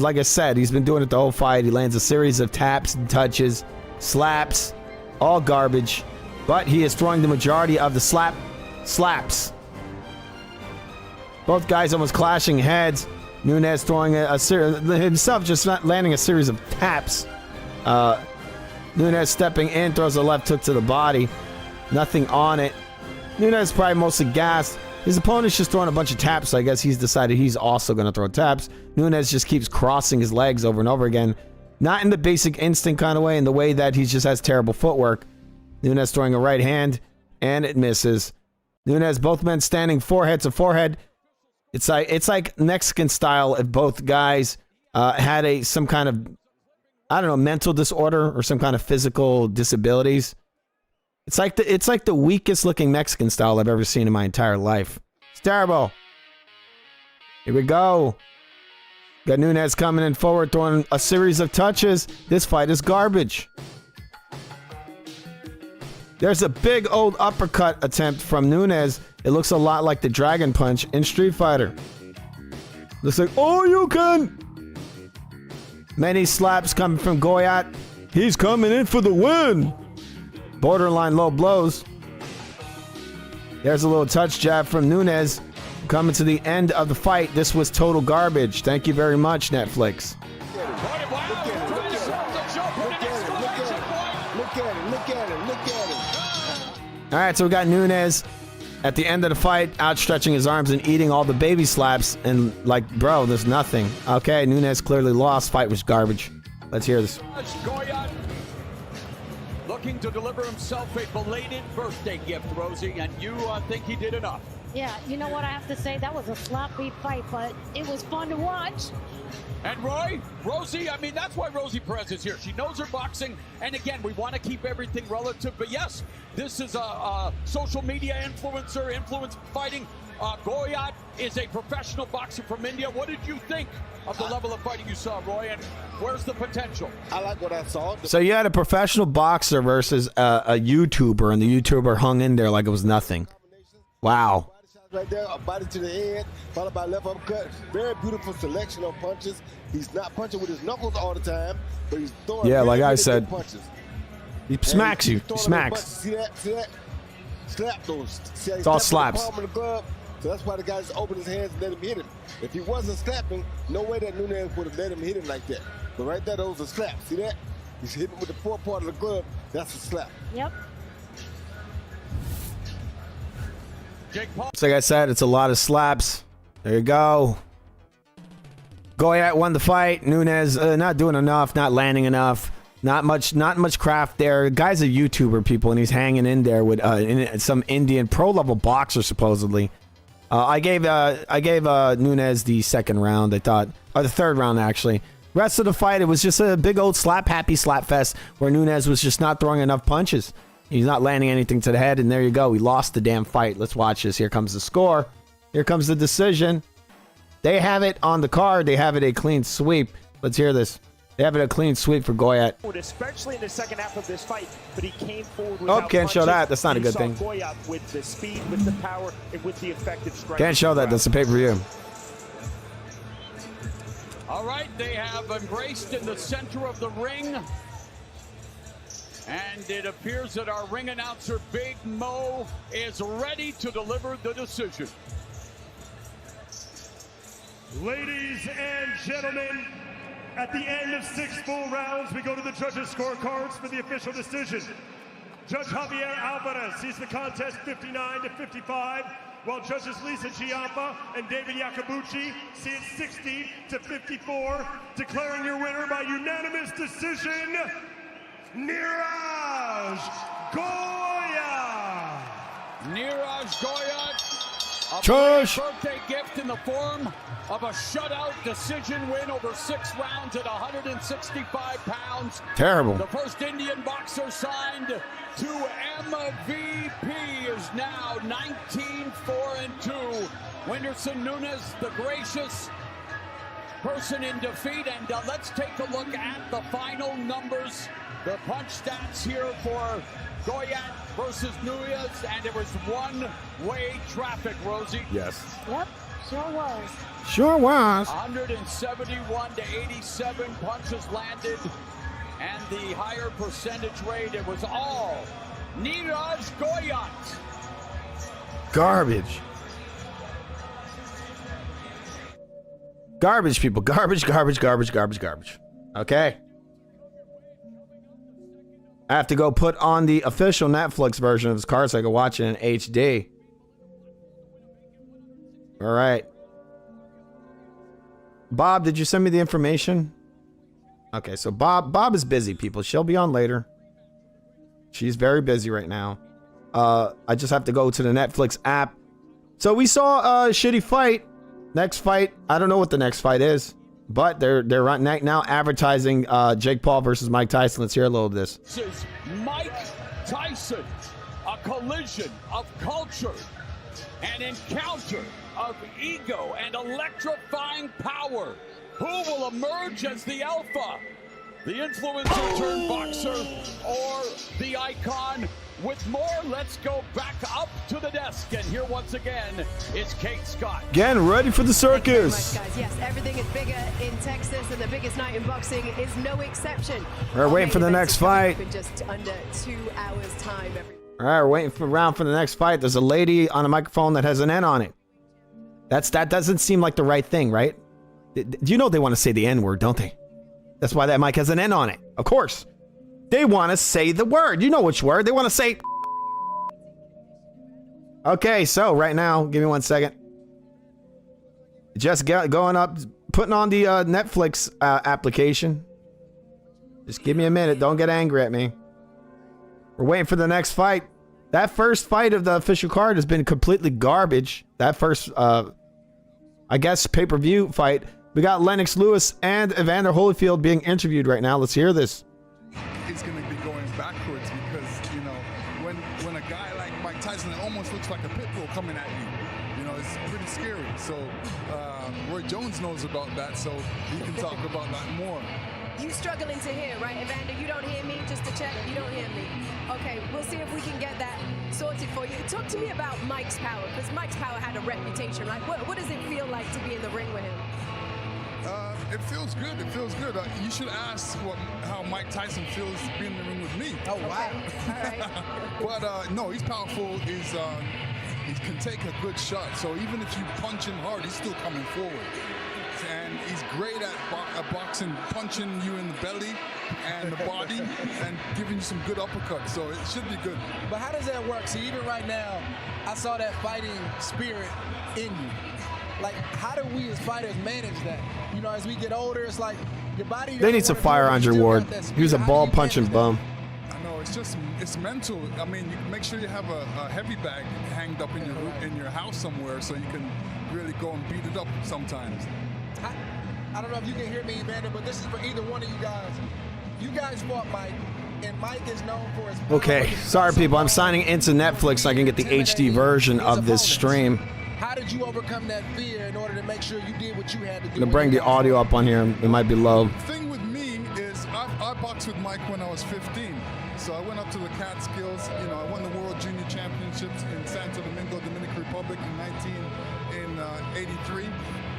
like I said, he's been doing it the whole fight. He lands a series of taps and touches, slaps, all garbage. But he is throwing the majority of the slaps. Both guys almost clashing heads. Nunes throwing a series, himself just not landing a series of taps. Nunes stepping in, throws a left hook to the body. Nothing on it. Nunes probably mostly gassed. His opponent's just throwing a bunch of taps, so I guess he's decided he's also going to throw taps. Nunes just keeps crossing his legs over and over again. Not in the basic instinct kind of way, in the way that he just has terrible footwork. Nunes throwing a right hand, and it misses. Nunes, both men standing forehead to forehead. It's like Mexican style if both guys had some kind of, I don't know, mental disorder or some kind of physical disabilities. It's like the weakest looking Mexican style I've ever seen in my entire life. It's terrible. Here we go. Got Nunes coming in forward, throwing a series of touches. This fight is garbage. There's a big old uppercut attempt from Nunes. It looks a lot like the Dragon Punch in Street Fighter. Looks like, oh, you can! Many slaps coming from Goyat. He's coming in for the win! Borderline low blows. There's a little touch jab from Nunes. Coming to the end of the fight. This was total garbage. Thank you very much, Netflix. All right, so we got Nunes at the end of the fight, outstretching his arms and eating all the baby slaps. And like, bro, there's nothing. Okay, Nunes clearly lost. Fight was garbage. Let's hear this. Goyat looking to deliver himself a belated birthday gift, Rosie, and you think he did enough. Yeah, you know what I have to say? That was a sloppy fight, but it was fun to watch. And Rosie, I mean, that's why Rosie Perez is here. She knows her boxing. And again, we want to keep everything relative. But yes, this is a social media influencer, influence fighting. Goyat is a professional boxer from India. What did you think of the level of fighting you saw, Roy? And where's the potential? I like what I saw. So you had a professional boxer versus a YouTuber, and the YouTuber hung in there like it was nothing. Wow. Right there, a body to the head, followed by left uppercut. Very beautiful selection of punches. He's not punching with his knuckles all the time, but he's throwing. Yeah, like I said, punches. He smacks you. He smacks. See that? See that? Slap those. See how It's all slaps. The palm of the glove? So that's why the guy just opened his hands and let him hit him. If he wasn't slapping, no way that Nunes would have let him hit him like that. But right there, those are slaps. See that? He's hitting with the forepart of the glove. That's a slap. Yep. So like I said, it's a lot of slaps. There you go. Goyat won the fight. Nunes not doing enough, not landing enough. Not much craft there. Guy's a YouTuber, people, and he's hanging in there with some Indian pro-level boxer, supposedly. I gave Nunes the second round, I thought. Or the third round, actually. Rest of the fight, it was just a big old happy slap fest where Nunes was just not throwing enough punches. He's not landing anything to the head, and there you go. He lost the damn fight. Let's watch this. Here comes the score. Here comes the decision. They have it on the card. They have it a clean sweep. Let's hear this. They have it a clean sweep for Goyat. Especially in the second half of this fight, but he came forward with Oh, can't show that. That's not a good thing. Goyat with the speed, with the power, and with the effective strike. Can't show that. That's a pay-per-view. All right, they have embraced in the center of the ring. And it appears that our ring announcer, Big Mo, is ready to deliver the decision. Ladies and gentlemen, at the end of 6 full rounds, we go to the judges' scorecards for the official decision. Judge Javier Alvarez sees the contest 59-55, while judges Lisa Giampa and David Yakabuchi see it 60-54, declaring your winner by unanimous decision, Niraj Goyat. Niraj Goyat, a birthday gift in the form of a shutout decision win over 6 rounds at 165 pounds. Terrible. The first Indian boxer signed to MVP is now 19-4-2. Whindersson Nunes, the gracious person in defeat. And let's take a look at the final numbers. The punch stats here for Goyat versus Nunes, and it was one-way traffic, Rosie. Yes. Yep, sure was. Sure was. 171-87 punches landed, and the higher percentage rate, it was all Niraj Goyat. Garbage. Garbage, people. Garbage, garbage, garbage, garbage, garbage. Okay. I have to go put on the official Netflix version of this card so I can watch it in HD. All right. Bob, did you send me the information? Okay, so Bob is busy, people. She'll be on later. She's very busy right now. I just have to go to the Netflix app. So we saw a shitty fight. Next fight, I don't know what the next fight is. But they're right now advertising Jake Paul versus Mike Tyson. Let's hear a little of this. This is Mike Tyson, a collision of culture, an encounter of ego and electrifying power. Who will emerge as the alpha? The influencer turned boxer or the icon? With more, let's go back up to the desk. And here once again is Kate Scott. Again, ready for the circus. Thank you very much, guys. Yes, everything is bigger in Texas, and the biggest night in boxing is no exception. We're waiting for the next fight. In just under 2 hours' time. All right, we're waiting for the next fight. There's a lady on a microphone that has an N on it. That doesn't seem like the right thing, right? You know they want to say the N word, don't they? That's why that mic has an N on it. Of course. They want to say the word. You know which word. They want to say... Okay, so right now, give me 1 second. Just going up, putting on the Netflix application. Just give me a minute. Don't get angry at me. We're waiting for the next fight. That first fight of the official card has been completely garbage. That first, I guess, pay-per-view fight. We got Lennox Lewis and Evander Holyfield being interviewed right now. Let's hear this. It's going to be going backwards because, you know, when a guy like Mike Tyson, it almost looks like a pit bull coming at you. You know, it's pretty scary. So Roy Jones knows about that, so he can talk about that more. You struggling to hear, right, Evander? You don't hear me? Just to check, you don't hear me. Okay, we'll see if we can get that sorted for you. Talk to me about Mike's power, because Mike's power had a reputation, right? What does it feel like to be in the ring with him? It feels good. It feels good. You should ask how Mike Tyson feels being in the ring with me. Oh, wow. Okay. All right. But no, he's powerful. He can take a good shot. So even if you punch him hard, he's still coming forward. And he's great at boxing, punching you in the belly and the body and giving you some good uppercuts. So it should be good. But how does that work? See, even right now, I saw that fighting spirit in you. Like, how do we as fighters manage that? You know, as we get older, it's like your body. They need some fire Andre Ward. He was a ball punching bum. I know, it's mental. I mean, you make sure you have a heavy bag hanged up in your house somewhere so you can really go and beat it up sometimes. I don't know if you can hear me, Evander, but this is for either one of you guys. You guys fought Mike, and Mike is known for his... Okay, sorry people, I'm signing into Netflix so I can get the HD version of this stream. How did you overcome that fear in order to make sure you did what you had to do? I'm gonna bring the audio up on here. It might be low. The thing with me is I boxed with Mike when I was 15. So I went up to the Catskills. You know, I won the World Junior Championships in Santo Domingo, Dominican Republic in 83.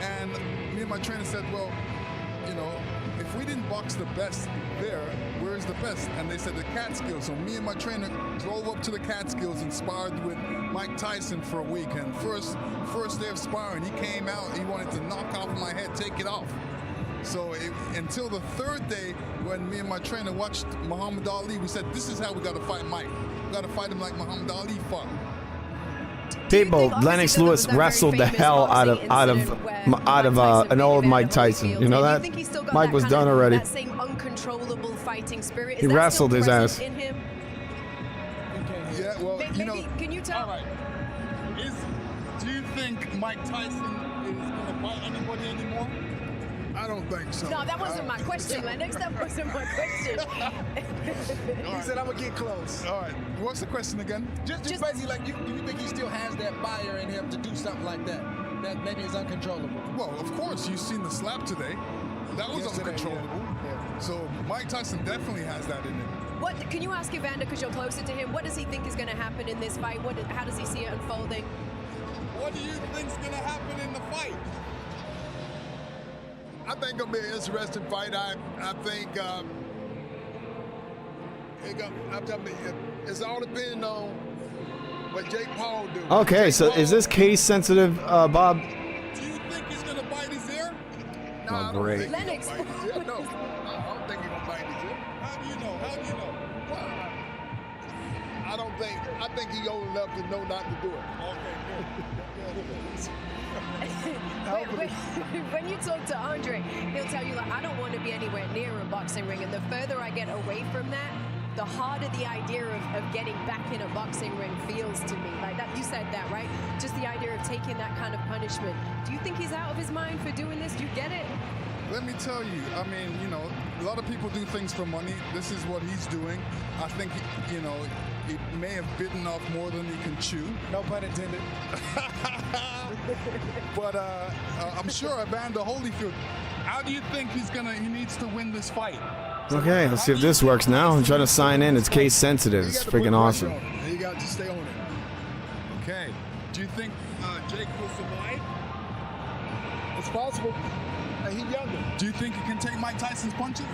And me and my trainer said, well, you know, if we didn't box the best there, where's the best? And they said the Catskills. So me and my trainer drove up to the Catskills and sparred with Mike Tyson for a week. And first day of sparring, he came out, he wanted to knock off my head, take it off. So until the third day, when me and my trainer watched Muhammad Ali, we said, this is how we got to fight Mike. We got to fight him like Muhammad Ali fought. People, Lennox Lewis wrestled the hell out of an old Mike Tyson. You know that? Mike was done already. That same uncontrollable fighting spirit. He wrestled his ass. In him? Yeah, well, maybe, can you tell? All right. Do you think Mike Tyson is going to fight anybody anymore? I don't think so. No, that wasn't my question, Lennox. That wasn't my question. He said, I'm going to get close. All right. What's the question again? Just basically, like, do you think he still has that fire in him to do something like that? That maybe is uncontrollable? Well, of course. You've seen the slap today. That was uncontrollable. Yeah. So Mike Tyson definitely has that in him. What can you ask Evander, because you're closer to him, what does he think is going to happen in this fight? How does he see it unfolding? What do you think's going to happen in the fight? I think it'll be an interesting fight. I think it's all depending on what Jake Paul do. Okay, so is this case sensitive, Bob? Do you think he's gonna bite his ear? No, I don't think Lennox. No, I don't think he's gonna bite his ear. How do you know? Well, I think he's old enough to know not to do it. Okay, When you talk to Andre, he'll tell you, like, I don't want to be anywhere near a boxing ring, and the further I get away from that, the harder the idea of getting back in a boxing ring feels to me. Like that, you said that, right? Just the idea of taking that kind of punishment. Do you think he's out of his mind for doing this? Do you get it? Let me tell you, I mean, you know, a lot of people do things for money. This is what he's doing. I think, you know, he may have bitten off more than he can chew. No pun intended. But I'm sure Evander Holyfield, how do you think he needs to win this fight? Okay, let's see if this works now. I'm trying to sign in. It's case sensitive. It's freaking awesome. You got to stay on it. Okay. Do you think Jake will survive? It's possible. He's younger. Do you think he can take Mike Tyson's punches?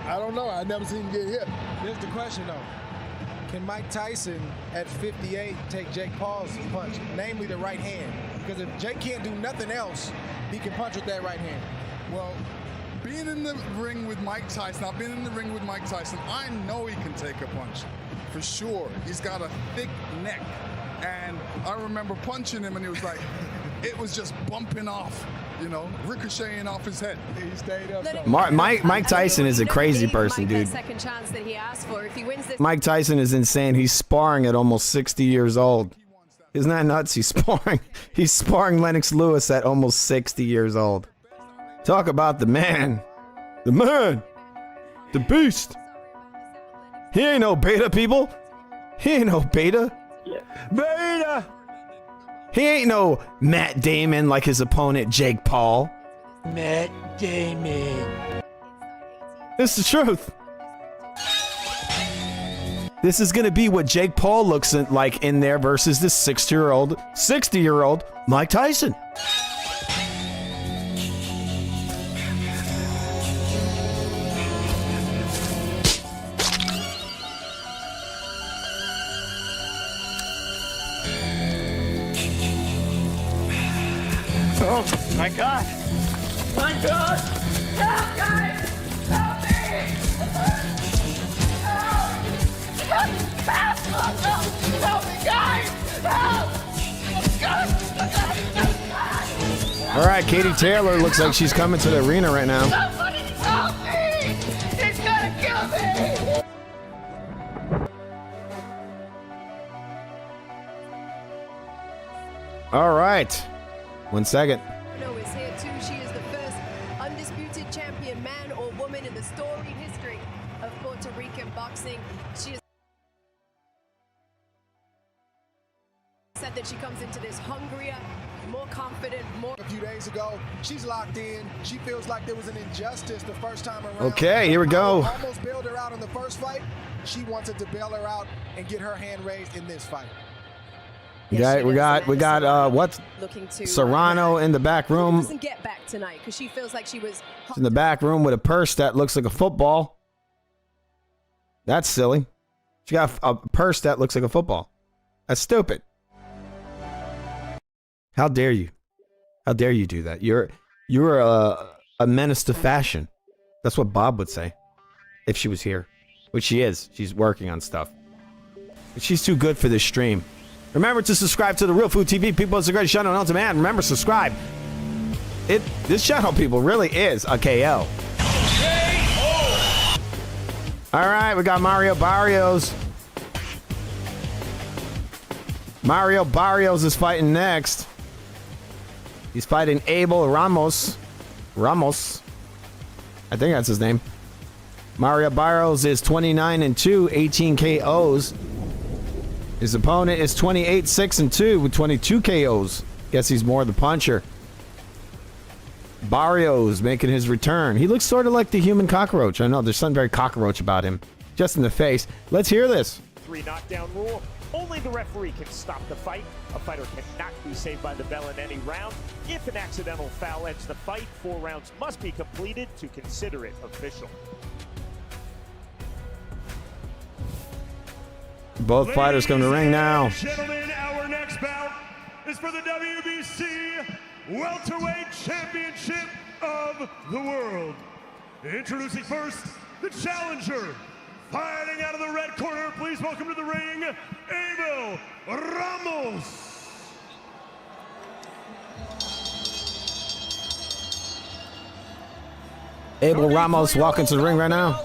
I don't know. I've never seen him get hit. Here's the question, though. Can Mike Tyson, at 58, take Jake Paul's punch, namely the right hand? Because if Jake can't do nothing else, he can punch with that right hand. Well, being in the ring with Mike Tyson, I've been in the ring with Mike Tyson, I know he can take a punch. For sure. He's got a thick neck. And I remember punching him, and it was like, it was just bumping off, you know, ricocheting off his head. He stayed up. Mike Tyson is a crazy person, dude. Second chance that he asked for. If he wins this, Mike Tyson is insane. He's sparring at almost 60 years old. Isn't that nuts? He's sparring Lennox Lewis at almost 60 years old. Talk about the man. The beast. He ain't no beta, people. He ain't no beta. Beta. He ain't no Matt Damon like his opponent Jake Paul. Matt Damon. It's the truth. This is going to be what Jake Paul looks like in there versus this 60-year-old Mike Tyson. Oh my God! My God! Help, guys! Help me! Help me, guys! Help! All right, Katie Taylor looks like she's coming to the arena right now. Somebody help me! He's gonna kill me! All right. 1 second. is here too. She is the first undisputed champion, man or woman, in the storied history of Puerto Rican boxing. She is said that she comes into this hungrier, more confident, more. A few days ago, she's locked in. She feels like there was an injustice the first time around. Okay, here we go. Almost bailed her out in the first fight. She wanted to bail her out and get her hand raised in this fight. We got what? Serrano in the back room. Doesn't get back tonight because she feels like she was She's in the back room with a purse that looks like a football. That's silly. She got a purse that looks like a football. That's stupid. How dare you? How dare you do that? You're a menace to fashion. That's what Bob would say if she was here, which she is. She's working on stuff. But she's too good for this stream. Remember to subscribe to the Real Food TV. People, it's the greatest channel on demand. Remember, subscribe. This channel, people, really is a KO. All right, we got Mario Barrios. Mario Barrios is fighting next. He's fighting Abel Ramos. I think that's his name. Mario Barrios is 29-2, 18 KOs. His opponent is 28-6-2 with 22 KOs. Guess he's more the puncher. Barrios making his return. He looks sort of like the human cockroach. I know there's something very cockroach about him. Just in the face. Let's hear this. 3 knockdown rule. Only the referee can stop the fight. A fighter cannot be saved by the bell in any round. If an accidental foul ends the fight, 4 rounds must be completed to consider it official. Both fighters come to the ring now. Gentlemen, our next bout is for the WBC Welterweight Championship of the World. Introducing first, the challenger. Fighting out of the red corner, please welcome to the ring, Abel Ramos. Abel Ramos walking to the ring right now.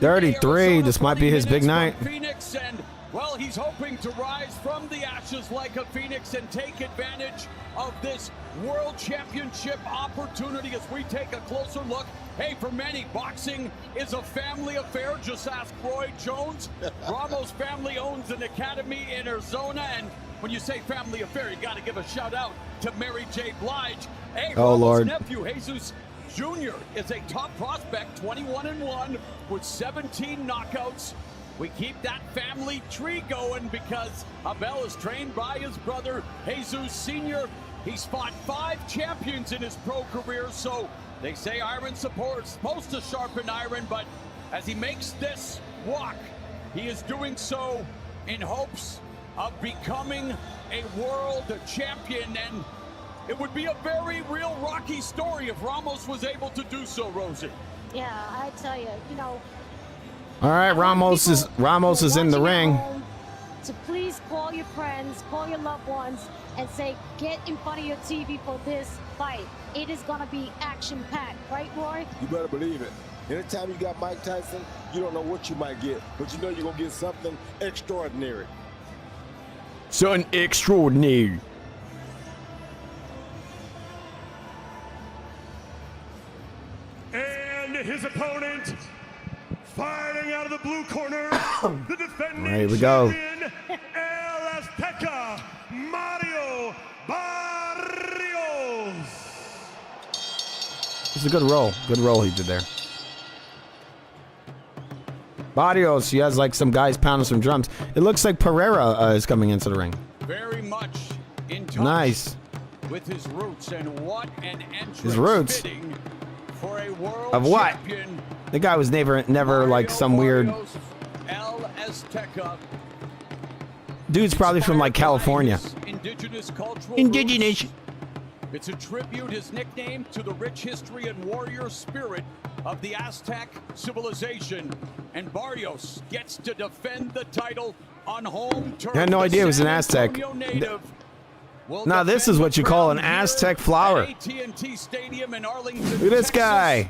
33, this might be his big night. Phoenix, and well, he's hoping to rise from the ashes like a phoenix and take advantage of this world championship opportunity as we take a closer look. Hey, for many, boxing is a family affair. Just ask Roy Jones. Ramos' family owns an academy in Arizona, and when you say family affair, you got to give a shout out to Mary J. Blige. Hey, oh, Ramos' Lord. nephew, Jesus Jr. is a top prospect, 21-1 with 17 knockouts. We keep that family tree going because Abel is trained by his brother, Jesus Sr. He's fought 5 champions in his pro career, so they say iron support's supposed to sharpen iron, but as he makes this walk, he is doing so in hopes of becoming a world champion, and it would be a very real Rocky story if Ramos was able to do so, Rosie. Yeah, I tell you, you know. All right, Ramos is in the ring. to please call your friends, call your loved ones, and say, get in front of your TV for this fight. It is going to be action-packed. Right, Roy? You better believe it. Anytime you got Mike Tyson, you don't know what you might get, but you know you're going to get something extraordinary. Something extraordinary. And his opponent, fighting out of the blue corner, the defending Here we go. champion, El Azteca, Mario Barrios. It's a good roll. Good roll he did there. Barrios, he has like some guys pounding some drums. It looks like Pereira is coming into the ring. Very much in touch Nice. with his roots, and what an entrance His roots? fitting for a world Of what? champion. The guy was never like some weird. Barrios, El Azteca. Dude's probably from like California. Indigenous cultural Indigenous. roots. It's a tribute, his nickname, to the rich history and warrior spirit of the Aztec civilization. And Barrios gets to defend the title on home turf. I had no The idea it was an San Aztec. Antonio native will Now this defend is what the you call an crown here Aztec flower. at AT&T Stadium in Arlington, Look at this Texas. guy.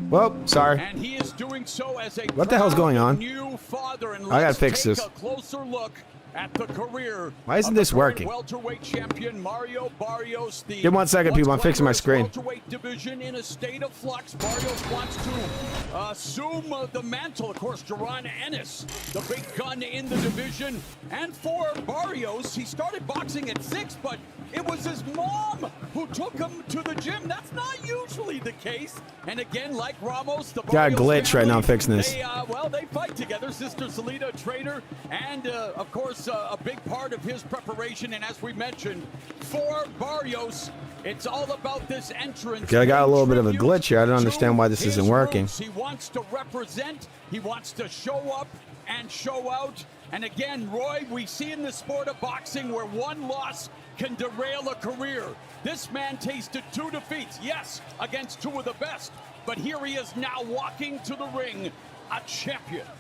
Well, sorry. And he is doing so as a What the hell's going on? new father. And I gotta let's fix take this. a closer look at the career. Why isn't of the this current working? Welterweight champion Mario Barrios. The Give 1 second, people. I'm once fixing my glamorous screen. Welterweight division in a state of flux. Barrios wants to assume the mantle. Of course, Jaron Ennis, the big gun in the division. And for Barrios, he started boxing at 6, but it was his mom who took him to the gym. That's not usually the case. And again, like Ramos, the Got a Barrios glitch right now. I'm family, fixing this. they fight together. Sister Salida, trainer, and of course, a big part of his preparation. And as we mentioned, for Barrios, it's all about this entrance. Okay, I got a little bit of a tribute glitch here. I don't understand why this to isn't his working. roots. He wants to represent. He wants to show up and show out. And again, Roy, we see in the sport of boxing where one loss can derail a career. This man tasted 2 defeats, yes, against 2 of the best. But here he is now walking to the ring, a champion.